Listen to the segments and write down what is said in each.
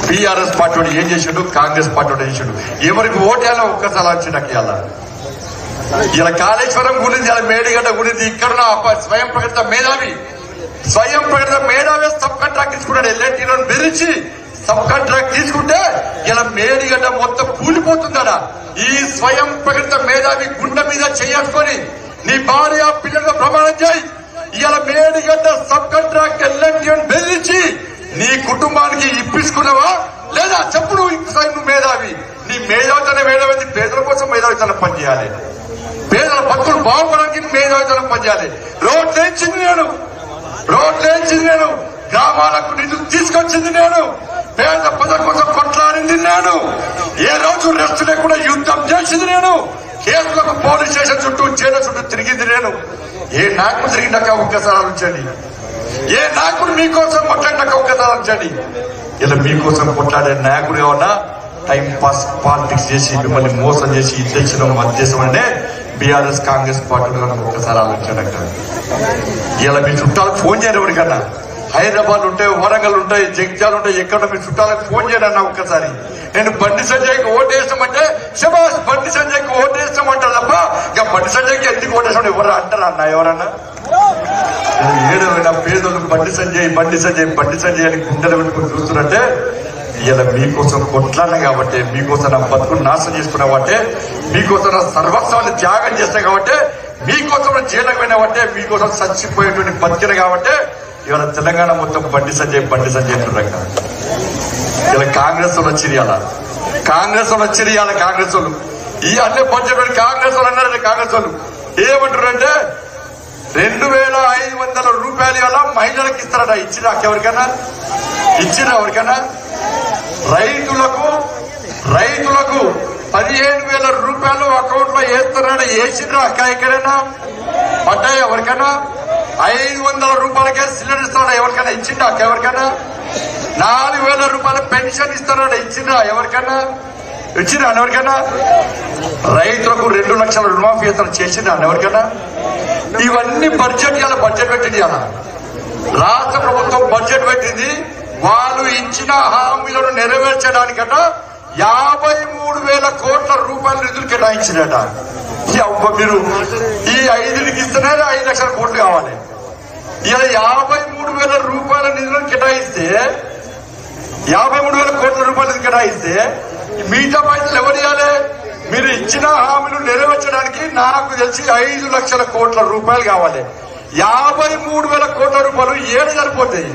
BRS party వాడు ఏం చేసిండు, కాంగ్రెస్ పార్టీ వాడు చేసిండు, ఎవరికి ఓటేయాలో ఒక్కసారి వచ్చి నాకు ఇలా కాళేశ్వరం గురించి, ఇలా మేడిగడ్డ గురించి ఇక్కడ స్వయం ప్రకటిత మేధావి సబ్ కాంట్రాక్ట్ తీసుకున్నాడు. ఎల్ఎన్టీలో బెదిరించి సబ్ కాంట్రాక్ట్ తీసుకుంటే ఇలా మేడిగడ్డ మొత్తం కూలిపోతుందడా. ఈ స్వయం ప్రకటిత మేధావి గుండె మీద చేసుకొని నీ భార్య పిల్లల ప్రమాణం చేయి. ఇలా మేడిగడ్డ సబ్ కాంట్రాక్ట్ ఎల్ఎన్టీని బెదిరించి నీ కుటుంబానికి ఇప్పించుకున్నావా లేదా చెప్పు. నువ్వు మేధావి, నీ మేధావితన పేదల కోసం మేధావితనం పనిచేయాలి, పేదల భక్తులు బాగుపడడానికి మేధావితనం పనిచేయాలి. రోడ్లేంచింది నేను, గ్రామాలకు నిధులు తీసుకొచ్చింది నేను, పేద ప్రజల కోసం కొట్లాడింది నేను, ఏ రోజు రెస్ట్ లేకుండా యుద్ధం చేసింది నేను, కేసులకు పోలీస్ స్టేషన్ చుట్టూ జైలు చుట్టూ తిరిగింది నేను. ఏ నాయకుడు తిరిగినాక ఒక్కసారి ఆలోచించండి, ఏ నాయకుడు మీకోసం కొట్లాడినాక ఒక్కసారి ఆలోచించండి. ఇలా మీకోసం కొట్లాడే నాయకుడు ఏమన్నా టైం పాస్ పాలిటిక్స్ చేసి మిమ్మల్ని మోసం చేసి ఇచ్చేసిన మధ్యదేశం అంటే బీఆర్ఎస్ కాంగ్రెస్ పార్టీలు ఒక్కసారి ఆలోచించాక. ఇలా మీ చుట్టాలకు ఫోన్ చేయడం ఎవరికన్నా, హైదరాబాద్ ఉంటాయి, వరంగల్ ఉంటాయి, జగిత్యాలు ఉంటాయి, ఎక్కడ మీ చుట్టాలకు ఫోన్ చేయడం అన్న ఒక్కసారి. నేను బండి సంజయ్కి ఓటేస్తామంటే శబాష్ బండి సంజయ్కి ఓటేస్తామంటారు తప్ప ఇక బండి సంజయ్కి ఎందుకు ఓటేస్తాం ఎవరు అంటారా అన్న? ఎవరన్నా ఏడవైనా పేదలు బండి సంజయ్ అని గుండెలు పెట్టుకుని చూస్తున్నట్టే ఇలా మీకోసం కొట్లాడినా కాబట్టి, మీకోసం నా బతుకులు నాశనం చేసుకున్నా కాబట్టి, మీకోసం నా సర్వస్వాన్ని త్యాగం చేస్తా కాబట్టి, మీకోసం జైలుకు పోయినా కాబట్టి, మీకోసం చచ్చిపోయేటువంటి బతికిన కాబట్టి ఇవాళ తెలంగాణ మొత్తం బండి సంజయ్ అంటున్నాక ఇలా కాంగ్రెస్ వాళ్ళు వచ్చింది. కాంగ్రెస్ వాళ్ళు ఈ అన్ని బడ్జెట్ కాంగ్రెస్ వాళ్ళు అన్నారంటే కాంగ్రెస్ వాళ్ళు ఏమంటారంటే 2500 రూపాయలు వల్ల మహిళలకు ఇస్తారట. ఇచ్చినా ఎవరికైనా రైతులకు 15,000 రూపాయలు అకౌంట్ లో వేస్తున్నాడు. వేసిండ్రు అక్క ఎక్కడైనా పడ్డాయి ఎవరికైనా? 500 రూపాయలకే సిలిండర్ ఇస్తాడా ఎవరికైనా? ఇచ్చిండా అక్క ఎవరికైనా? 4,000 రూపాయల పెన్షన్ ఇస్తాడా? ఇచ్చిందా ఎవరికైనా? రైతులకు 2 లక్షల రుణమాఫీ చేసిందా ఎవరికైనా? ఇవన్నీ బడ్జెట్ పెట్టింది. రాష్ట్ర ప్రభుత్వం బడ్జెట్ పెట్టింది. వాళ్ళు ఇచ్చిన హామీలను నెరవేర్చడానికట 53,000 కోట్ల రూపాయల నిధులు కేటాయించినట. మీరు ఈ 5కి ఇస్తేనే 5 లక్షల కోట్లు కావాలి. ఇలా 53,000 రూపాయల నిధులను కేటాయిస్తే 53,000 కోట్ల రూపాయల నిధులు కేటాయిస్తే మిగతా పైసలు ఎవరు ఇవ్వాలి? మీరు ఇచ్చిన హామీలు నెరవేర్చడానికి నాకు తెలిసి 5 లక్షల కోట్ల రూపాయలు కావాలి. 53,000 కోట్ల రూపాయలు ఏడు సరిపోతాయి.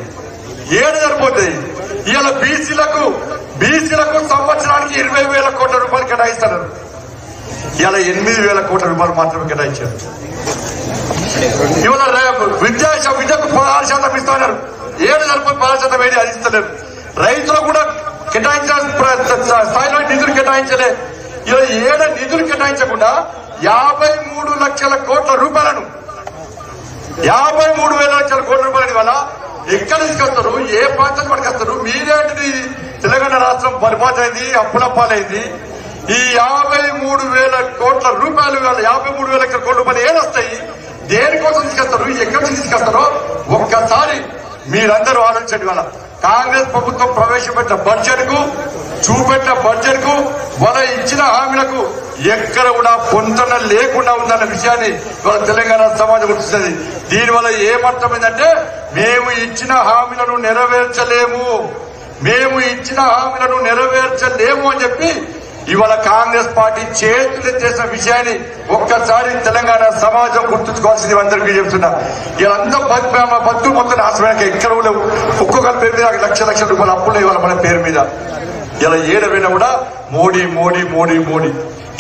ఇవాళ బీసీలకు సంవత్సరానికి 20,000 కోట్ల రూపాయలు కేటాయిస్తారు. ఇలా 8,000 కోట్ల రూపాయలు మాత్రమే కేటాయించారు. ఇవాళ విద్యకు 16% ఇస్తున్నారు. 7 సరిపోయి 16% వేడి అది ఇస్తలేరు. రైతులకు కూడా కేటాయించిన స్థాయిలో నిధులు కేటాయించలే. ఇలా 7 నిధులు కేటాయించకుండా 53 లక్షల కోట్ల రూపాయలను 53,000 లక్షల కోట్ల రూపాయలని వల్ల ఎక్కడ తీసుకొస్తారు? ఏ ప్రాంతం పట్టుకొస్తారు? మీరేంటిది తెలంగాణ రాష్ట్రం పరిపాలైంది, అప్పులప్పాలైంది. ఈ 53,000 కోట్ల రూపాయలు 53,000 లక్షల కోట్ల రూపాయలు ఏడొస్తాయి? దేనికోసం తీసుకొస్తారు? ఎక్కడి నుంచి తీసుకొస్తారో ఒక్కసారి మీరందరూ ఆలోచించండి. వాళ్ళ కాంగ్రెస్ ప్రభుత్వం ప్రవేశపెట్టిన బడ్జెట్ కు వాళ్ళ ఇచ్చిన హామీలకు ఎక్కడ కూడా పొంతన లేకుండా ఉందన్న విషయాన్ని వాళ్ళ తెలంగాణ సమాజం గుర్తిస్తుంది. దీనివల్ల ఏమర్థమైందంటే మేము ఇచ్చిన హామీలను నెరవేర్చలేము అని చెప్పి ఇవాళ కాంగ్రెస్ పార్టీ చేతులు చేసిన విషయాన్ని ఒక్కసారి తెలంగాణ సమాజం గుర్తుంచుకోవాల్సింది అందరికీ చెప్తున్నా. ఇదంతా బతు మొత్తం నాశనానికి ఎక్కడ లేవు. ఒక్కొక్కరి పేరు మీద లక్షల రూపాయలు అప్పులు ఇవ్వాలి మన పేరు మీద. ఇలా ఏడవైనా కూడా మోడీ.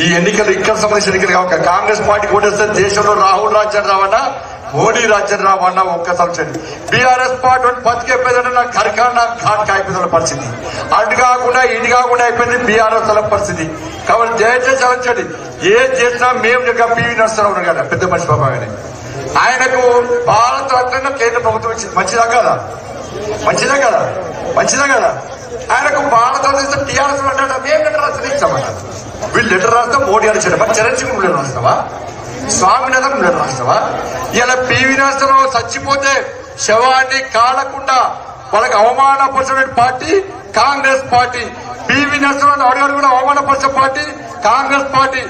ఈ ఎన్నికలు ఇక్కడ సంబంధించిన ఎన్నికలు కాక కాంగ్రెస్ పార్టీ ఓటేస్తే దేశంలో రాహుల్ రాజ్యం రావన్నా, మోడీ రాజ్యం రావన్నా ఒక్కసారి వచ్చండి. బీఆర్ఎస్ పార్టీ బతికేపోయిందంటే నాకు కరికాండా ఘాట్ అయిపోయిన పరిస్థితి. అటు కాకుండా ఇటు కాకుండా అయిపోయింది బీఆర్ఎస్ పరిస్థితి. కాబట్టి దయచేసి ఆలోచించండి. ఏం చేసినా మేము పివి నరసింహారావు ఉన్నారు కదా, పెద్ద మనిషి బాబా గారి, ఆయనకు భారత రత్న కేంద్ర ప్రభుత్వం ఇచ్చింది. మంచిదా కదా? ఆయనకు భారత టీఆర్ఎస్ అంటాడు మేము లెటర్ రాస్తే ఇస్తామట. వీళ్ళు లెటర్ రాస్తే మోడీ అని చెప్పారు. మరి చిరంజీవి లెటర్ రాస్తావా? స్వామినాథన్ లెటర్ రాస్తావా? ఇలా పివి నరసింహారావు చచ్చిపోతే శవాన్ని కాలకుండా వాళ్ళకి అవమానపరిచిన పార్టీ కాంగ్రెస్ పార్టీ. పివి నరసింహరావు అడిగారు కూడా అవమానపరిచిన పార్టీ కాంగ్రెస్ పార్టీ.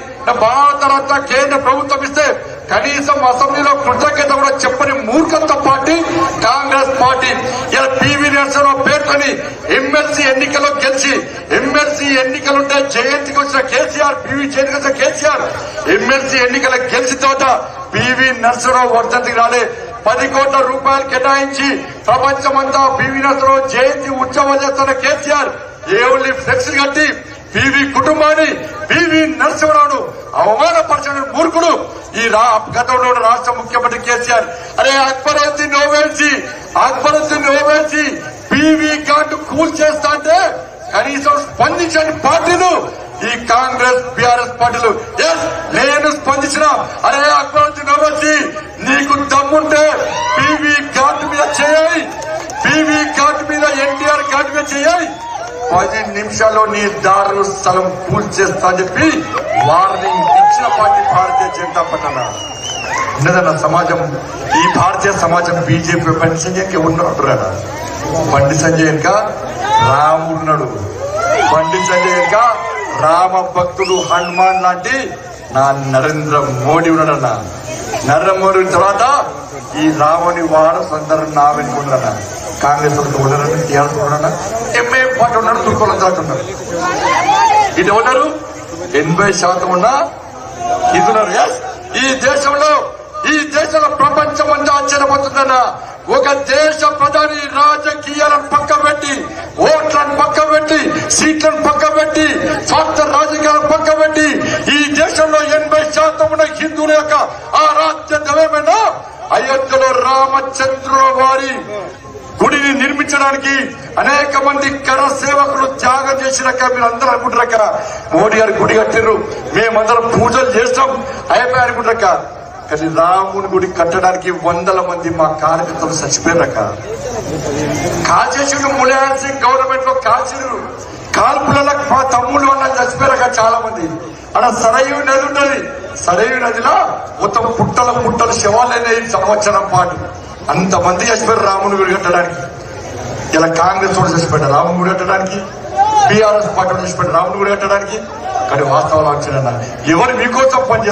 భారత కేంద్ర ప్రభుత్వం ఇస్తే కనీసం అసెంబ్లీలో కృతజ్ఞత కూడా చెప్పని మూర్ఖత్వ పార్టీ కాంగ్రెస్ పార్టీ. ఇలా పివి నరసింహరావు పేర్కొని ఎమ్మెల్సీ ఎన్నికల్లో గెలిచి ఎమ్మెల్సీ ఎన్నికలుంటే జయంతికి వచ్చిన కేసీఆర్, పివి జయంతికి వచ్చిన కేసీఆర్ ఎమ్మెల్సీ ఎన్నికలకు గెలిచిన తర్వాత పివి నరసింహరావు వర్ధంతికి రాలే. 10 కోట్ల రూపాయలు కేటాయించి ప్రపంచమంతా పివి నరసింహరావు జయంతి ఉత్సవాలు చేస్తున్న కేసీఆర్ ఏవుల్ని ఫ్లెక్స్ కట్టి పివి కుటుంబాన్ని, పివి నరసింహరావును అవమానపరిచిన మూర్ఖుడు ఈ గతంలో రాష్ట్ర ముఖ్యమంత్రి కేసీఆర్. అరే అక్బరుద్దీన్ ఓవైసీ పివి ఘాట్ కూల్ చేస్తా అంటే కనీసం స్పందించని పార్టీలు ఈ కాంగ్రెస్ బీఆర్ఎస్ పార్టీలు. నేను స్పందించిన అరే అక్బరుద్దీన్ ఓవైసీ నీకు దమ్ముంటే పివి ఘాట్ మీద చేయాలి, పివి ఘాట్ మీద ఎన్టీఆర్ ఘాట్ మీద చేయాలి. 10 నిమిషాల్లో నీ దారులు స్థలం పూల్ చేస్తా అని చెప్పి వార్నింగ్ ఇచ్చిన పార్టీ భారతీయ జనతా పార్టీ. ఉన్నదన్న సమాజం, ఈ భారతీయ సమాజం బీజేపీ బండి సంజయ్కి ఉన్నాడు. బండి సంజయ్ ఇంకా రాముడున్నాడు, బండి సంజయ్ ఇంకా రామ భక్తుడు హనుమాన్ లాంటి నా నరేంద్ర మోడీ ఉన్నాడన్న. నరేంద్ర మోడీ తర్వాత ఈ రాముని వారసు అందరూ నా వెనుకున్నారన్న. కాంగ్రెస్ ఉన్నారని టీఆర్ఎస్ ఉన్నారన్న, ఎంఐఎం పార్టీ ఉన్నాడు, దుర్కోలం దాటున్నారు. ఇది ఉన్నారు 80% ఉన్న ఇదున్నారు. ఈ దేశంలో ప్రపంచం అంతా ఆశ్చర్యపోతుందన్న. ఒక దేశ ప్రధాని రాజకీయాలను పక్క పెట్టి, ఓట్లను పక్క పెట్టి, సీట్లను పక్క పెట్టి, స్వార్థ రాజకీయాలను పక్క పెట్టి ఈ దేశంలో 80% ఉన్న హిందువుల యొక్క ఆరాధ్య దైవమైన అయోధ్యలో రామచంద్రుల వారి గుడిని నిర్మించడానికి అనేక మంది కర సేవకులు త్యాగం చేసినాక మీరు అందరూ అనుకుంటారక్క మోడీ గారు గుడి కట్టిర్రు, మేమందరం పూజలు చేస్తాం అయిపోయి అనుకుంటారక్క. కానీ రాముని గుడి కట్టడానికి 100 మంది మా కార్యకర్తలు చచ్చిపోయారక్క. కాల్చేసిండు ములాయం సింగ్ గవర్నమెంట్ లో కాల్చిరు. కాల్పులకు మా తమ్ముళ్ళు వల్ల చచ్చిపోయారక్క చాలా మంది. అక్కడ సరయూ నది ఉంటది, సరయూ నదిలో మొత్తం పుట్టల శవాలైన సంవత్సరం పాటు అంతమంది చచ్చిపోయారు రాముని గుడి కట్టడానికి. ఇలా కాంగ్రెస్ కూడా చచ్చిపోయారు రాముని గుడి కట్టడానికి, బీఆర్ఎస్ పార్టీ చచ్చిపోయారు రాముని గుడి కట్టడానికి. కానీ వాస్తవాలు వచ్చిన ఎవరు మీకోసం పనిచేస్తారు?